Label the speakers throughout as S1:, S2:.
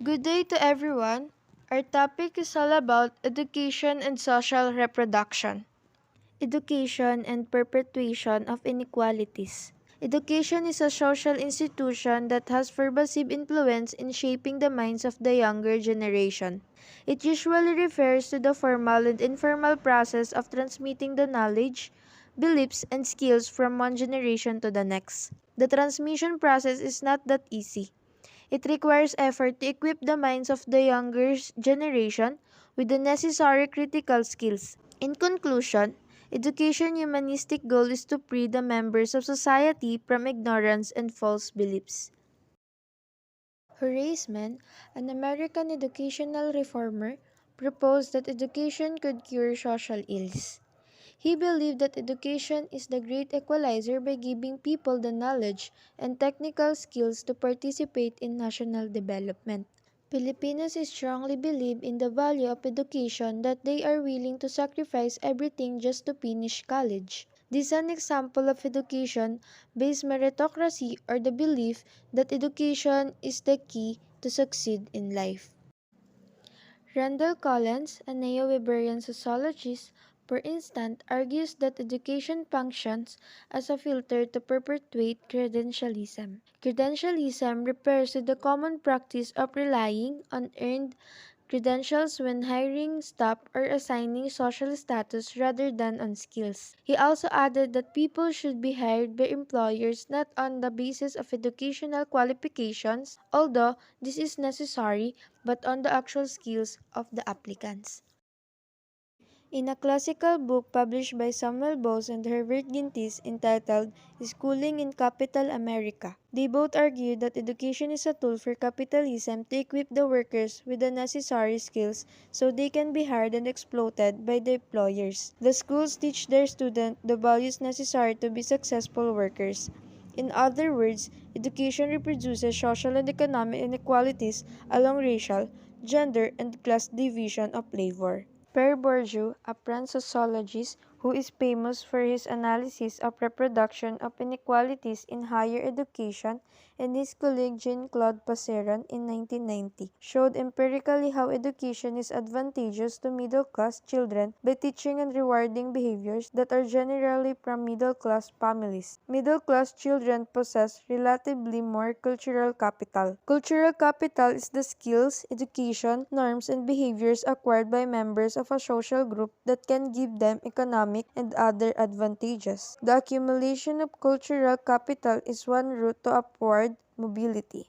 S1: Good day to everyone. Our topic is all about education and social reproduction. Education and perpetuation of inequalities. Education is a social institution that has pervasive influence in shaping the minds of the younger generation. It usually refers to the formal and informal process of transmitting the knowledge, beliefs, and skills from one generation to the next. The transmission process is not that easy. It requires effort to equip the minds of the younger generation with the necessary critical skills. In conclusion, education humanistic goal is to free the members of society from ignorance and false beliefs. Horace Mann, an American educational reformer, proposed that education could cure social ills. He believed that education is the great equalizer by giving people the knowledge and technical skills to participate in national development. Filipinos strongly believe in the value of education that they are willing to sacrifice everything just to finish college. This is an example of education-based meritocracy or the belief that education is the key to succeed in life. Randall Collins, a neo-Weberian sociologist, for instance, argues that education functions as a filter to perpetuate credentialism. Credentialism refers to the common practice of relying on earned credentials when hiring staff or assigning social status rather than on skills. He also added that people should be hired by employers not on the basis of educational qualifications, although this is necessary, but on the actual skills of the applicants. In a classical book published by Samuel Bowles and Herbert Gintis entitled Schooling in Capital America, they both argue that education is a tool for capitalism to equip the workers with the necessary skills so they can be hired and exploited by the employers. The schools teach their students the values necessary to be successful workers. In other words, education reproduces social and economic inequalities along racial, gender, and class division of labor. Pierre Bourdieu, a French sociologist who is famous for his analysis of reproduction of inequalities in higher education, and his colleague Jean-Claude Passeron in 1990, showed empirically how education is advantageous to middle-class children by teaching and rewarding behaviors that are generally from middle-class families. Middle-class children possess relatively more cultural capital. Cultural capital is the skills, education, norms, and behaviors acquired by members of a social group that can give them economic and other advantages. The accumulation of cultural capital is one route to upward mobility.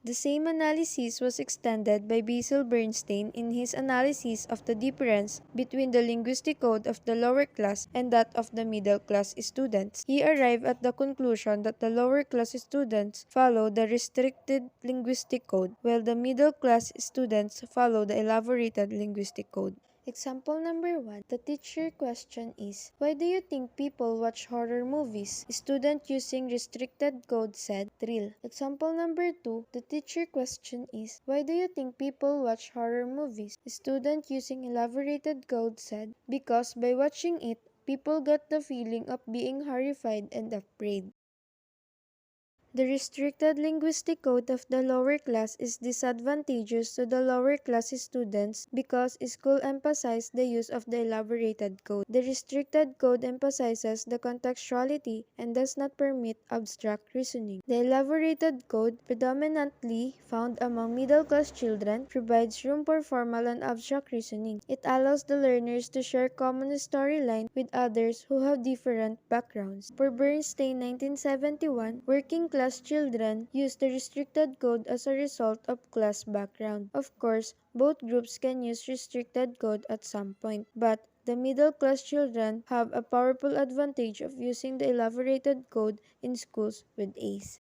S1: The same analysis was extended by Basil Bernstein in his analysis of the difference between the linguistic code of the lower class and that of the middle class students. He arrived at the conclusion that the lower class students follow the restricted linguistic code, while the middle class students follow the elaborated linguistic code. Example number 1. The teacher question is, why do you think people watch horror movies? Student using restricted code said, thrill. Example number 2. The teacher question is, why do you think people watch horror movies? Student using elaborated code said, because by watching it, people got the feeling of being horrified and afraid. The restricted linguistic code of the lower class is disadvantageous to the lower class students because school emphasizes the use of the elaborated code. The restricted code emphasizes the contextuality and does not permit abstract reasoning. The elaborated code, predominantly found among middle-class children, provides room for formal and abstract reasoning. It allows the learners to share common storyline with others who have different backgrounds. For Bernstein, 1971, working class children use the restricted code as a result of class background. Of course, both groups can use restricted code at some point, but the middle class children have a powerful advantage of using the elaborated code in schools with A's.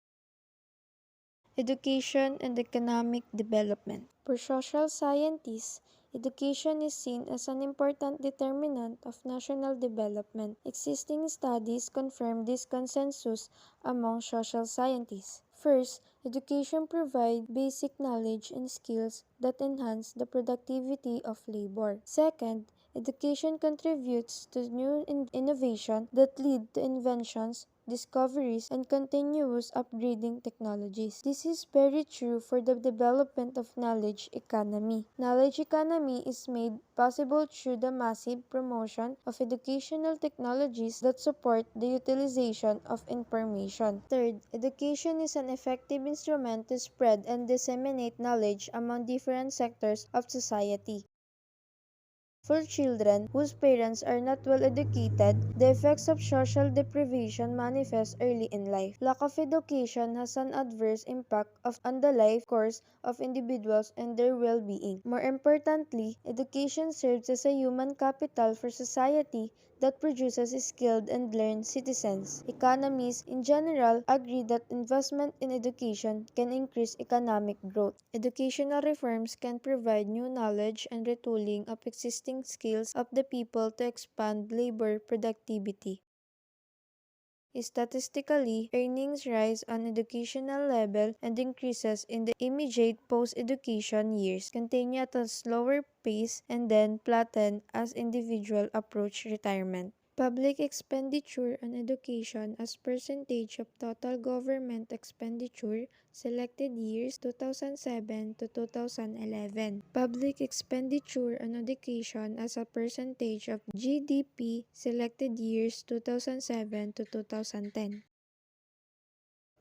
S1: Education and economic development. For social scientists, education is seen as an important determinant of national development. Existing studies confirm this consensus among social scientists. First, education provides basic knowledge and skills that enhance the productivity of labor. Second, education contributes to new innovation that lead to inventions, discoveries, and continuous upgrading technologies. This is very true for the development of knowledge economy. Knowledge economy is made possible through the massive promotion of educational technologies that support the utilization of information. Third, education is an effective instrument to spread and disseminate knowledge among different sectors of society. For children whose parents are not well educated, the effects of social deprivation manifest early in life. Lack of education has an adverse impact on the life course of individuals and their well-being. More importantly, education serves as a human capital for society that produces skilled and learned citizens. Economists in general agree that investment in education can increase economic growth. Educational reforms can provide new knowledge and retooling of existing skills of the people to expand labor productivity. Statistically, earnings rise on educational level and increases in the immediate post-education years, continue at a slower pace and then flatten as individuals approach retirement. Public expenditure on education as percentage of total government expenditure selected years 2007 to 2011. Public expenditure on education as a percentage of GDP selected years 2007 to 2010.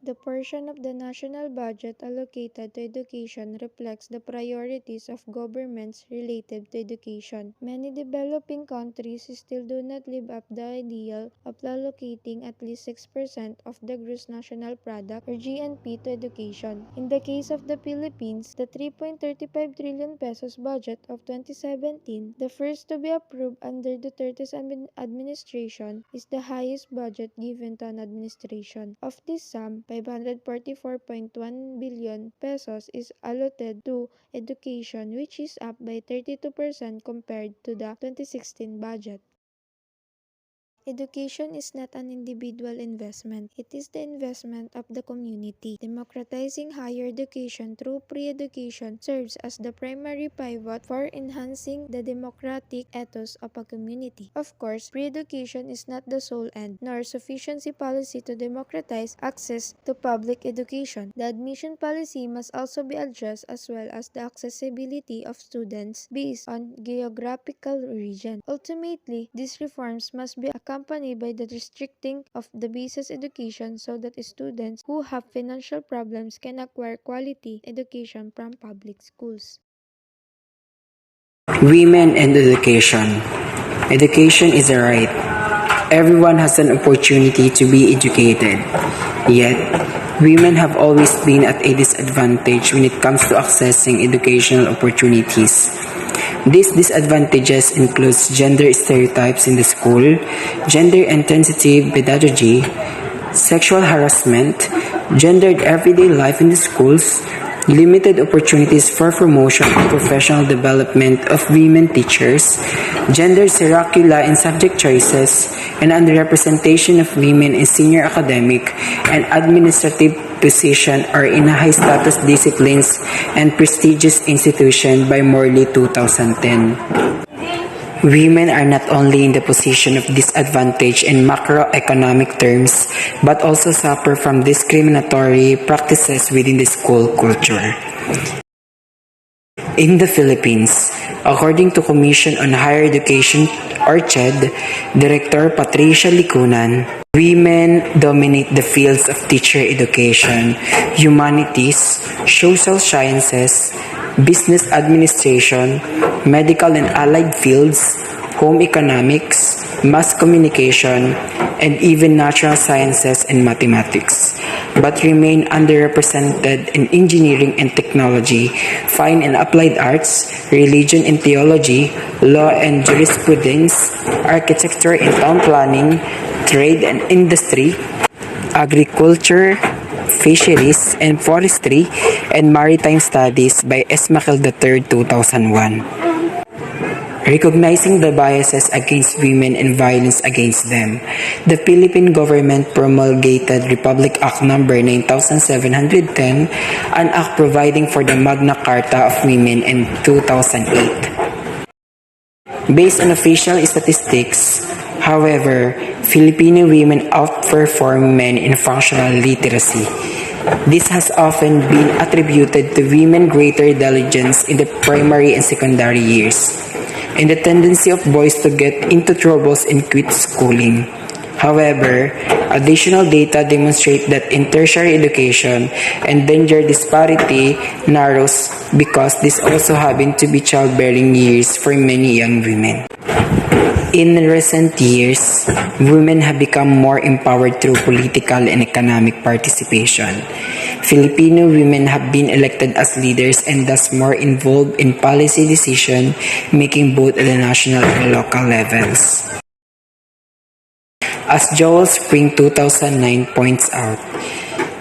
S1: The portion of the national budget allocated to education reflects the priorities of governments related to education. Many developing countries still do not live up to the ideal of allocating at least 6% of the gross national product or GNP to education. In the case of the Philippines, the 3.35 trillion pesos budget of 2017, the first to be approved under Duterte's administration, is the highest budget given to an administration. Of this sum, 544.1 billion pesos is allotted to education, which is up by 32% compared to the 2016 budget. Education is not an individual investment. It is the investment of the community. Democratizing higher education through pre-education serves as the primary pivot for enhancing the democratic ethos of a community. Of course, pre-education is not the sole end, nor sufficiency policy to democratize access to public education. The admission policy must also be addressed as well as the accessibility of students based on geographical region. Ultimately, these reforms must be accompanied by the restricting of the basic education so that students who have financial problems can acquire quality education from public schools.
S2: Women and education. Education is a right. Everyone has an opportunity to be educated. Yet, women have always been at a disadvantage when it comes to accessing educational opportunities. These disadvantages include gender stereotypes in the school, gender-insensitive pedagogy, sexual harassment, gendered everyday life in the schools, limited opportunities for promotion and professional development of women teachers, gender curricula and subject choices, and underrepresentation of women in senior academic and administrative position or in high-status disciplines and prestigious institutions by Morley 2010. Women are not only in the position of disadvantage in macroeconomic terms, but also suffer from discriminatory practices within the school culture. In the Philippines, according to Commission on Higher Education or CHED, Director Patricia Licunan, women dominate the fields of teacher education, humanities, social sciences, business administration, medical and allied fields, home economics, mass communication, and even natural sciences and mathematics, but remain underrepresented in engineering and technology, fine and applied arts, religion and theology, law and jurisprudence, architecture and town planning, trade and industry, agriculture, fisheries and forestry, and maritime studies by Esmaquel III, 2001. Recognizing the biases against women and violence against them, the Philippine government promulgated Republic Act No. 9710, an act providing for the Magna Carta of Women in 2008. Based on official statistics, However, Filipino women outperform men in functional literacy. This has often been attributed to women's greater diligence in the primary and secondary years, and the tendency of boys to get into troubles and quit schooling. However, additional data demonstrate that in tertiary education and gender disparity narrows because this also happened to be childbearing years for many young women. In recent years, women have become more empowered through political and economic participation. Filipino women have been elected as leaders and thus more involved in policy decision making both at the national and local levels. As Joel Spring 2009 points out,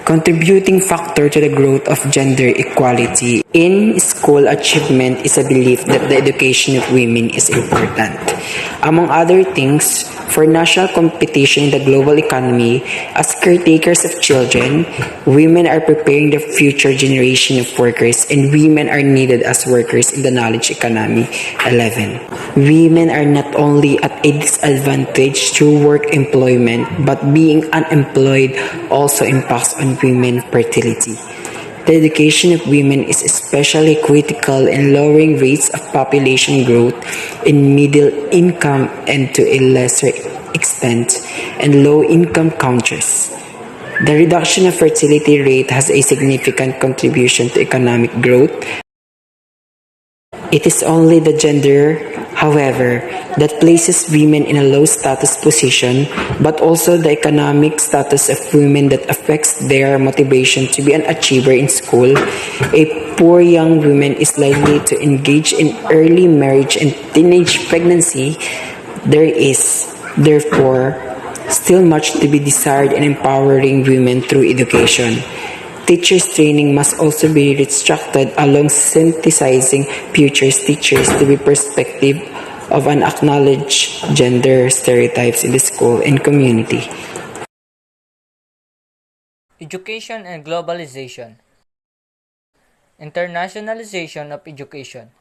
S2: contributing factor to the growth of gender equality in school achievement is a belief that the education of women is important. Among other things, for national competition in the global economy, as caretakers of children, women are preparing the future generation of workers, and women are needed as workers in the knowledge economy. 11. Women are not only at a disadvantage through work employment, but being unemployed also impacts on women's fertility. The education of women is especially critical in lowering rates of population growth in middle income and to a lesser extent in low income countries. The reduction of fertility rate has a significant contribution to economic growth. It is only the gender, however, that places women in a low status position, but also the economic status of women that affects their motivation to be an achiever in school. A poor young woman is likely to engage in early marriage and teenage pregnancy. There is, therefore, still much to be desired in empowering women through education. Teachers' training must also be restructured along synthesizing future teachers to be perspective of unacknowledged gender stereotypes in the school and community.
S3: Education and globalization. Internationalization of education.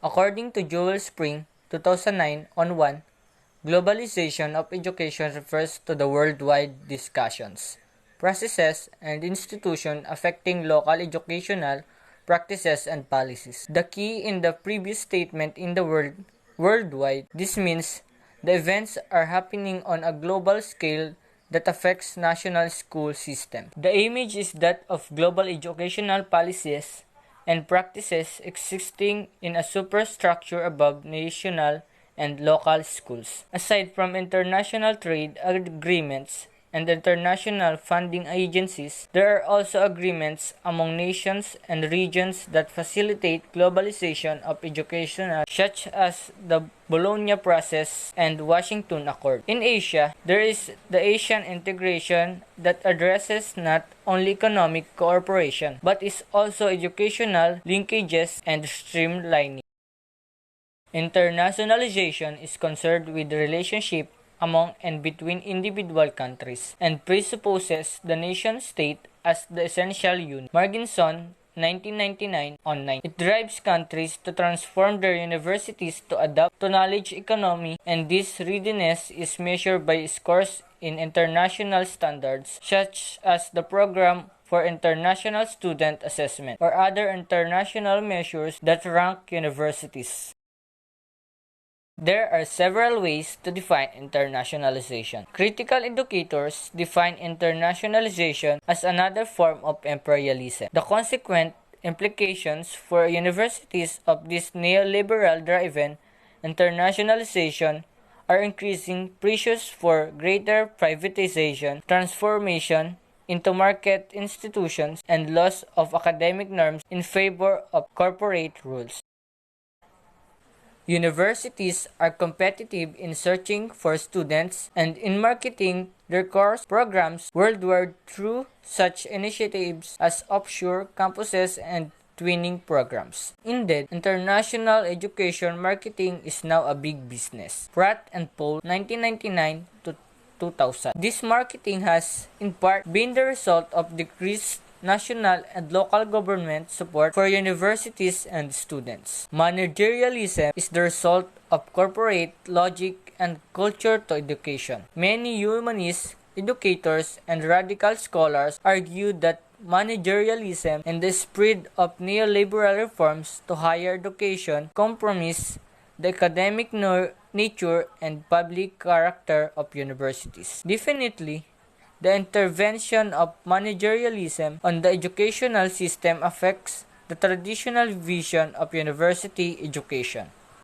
S3: According to Joel Spring, 2009 on 1, globalization of education refers to the worldwide discussions, processes, and institutions affecting local educational practices and policies. The key in the previous statement in the word worldwide, this means the events are happening on a global scale that affects national school system. The image is that of global educational policies and practices existing in a superstructure above national and local schools. Aside from international trade agreements and international funding agencies, there are also agreements among nations and regions that facilitate globalization of education, such as the Bologna Process and Washington Accord. In Asia, there is the Asian integration that addresses not only economic cooperation, but is also educational linkages and streamlining. Internationalization is concerned with the relationship among and between individual countries and presupposes the nation-state as the essential unit. Marginson, 1999 on 9. It drives countries to transform their universities to adapt to knowledge economy, and this readiness is measured by scores in international standards such as the Program for International Student Assessment or other international measures that rank universities. There are several ways to define internationalization. Critical educators define internationalization as another form of imperialism. The consequent implications for universities of this neoliberal-driven internationalization are increasing pressures for greater privatization, transformation into market institutions, and loss of academic norms in favor of corporate rules. Universities are competitive in searching for students and in marketing their course programs worldwide through such initiatives as offshore campuses and twinning programs. Indeed, international education marketing is now a big business. Pratt and Pohl, 1999 to 2000. This marketing has, in part, been the result of decreased national and local government support for universities and students. Managerialism is the result of corporate logic and culture to education. Many humanist educators and radical scholars argue that managerialism and the spread of neoliberal reforms to higher education compromise the academic nature and public character of universities. Definitely, the intervention of managerialism on the educational system affects the traditional vision of university education.